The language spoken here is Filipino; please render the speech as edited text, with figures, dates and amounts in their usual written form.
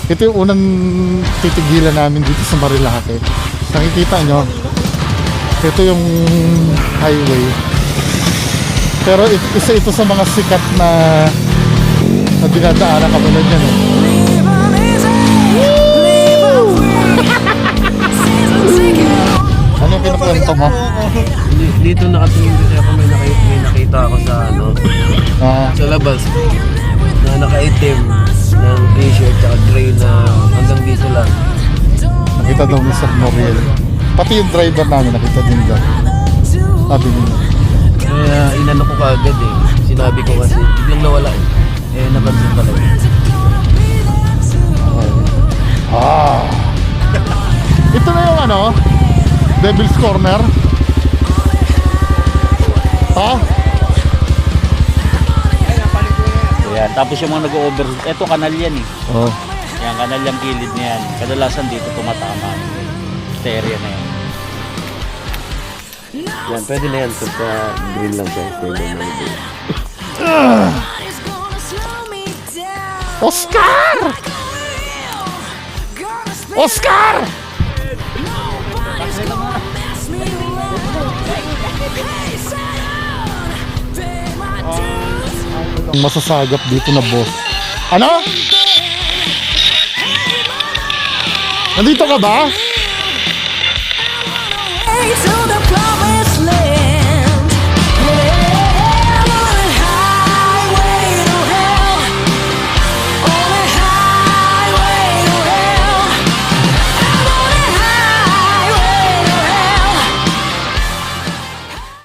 Ito yung unang titigilan namin dito sa Marilake. Nakikita nyo, ito yung highway. Pero isa ito sa mga sikat na dinadaanan katulad yan eh. Ano yung pinakwento mo? Dito nakatingin kasi ako, may nakita ako sa sa labas na nakaitim ng t-shirt at tray na hanggang dito lang. Nakita daw ni Sir Moriel. Pati yung driver namin nakita din daw. Sabi niya. Kaya inano ko kaagad eh. Sinabi ko kasi biglang nawala eh. Eh napansin talaga. Ito na yung Devil's Corner. Ha? Ayan, tapos yung mga nag-over, eto kanal yan eh. Oh. Yan, kanal yung gilid niya yan. Kadalasan dito tumatama sa area na yan. Yan, pwede na yan. Pagka green lang siya. Pwede na yan. Oscar! Oscar! Ang masasagap dito na boss. Ano? Nandito ka ba? To the promise.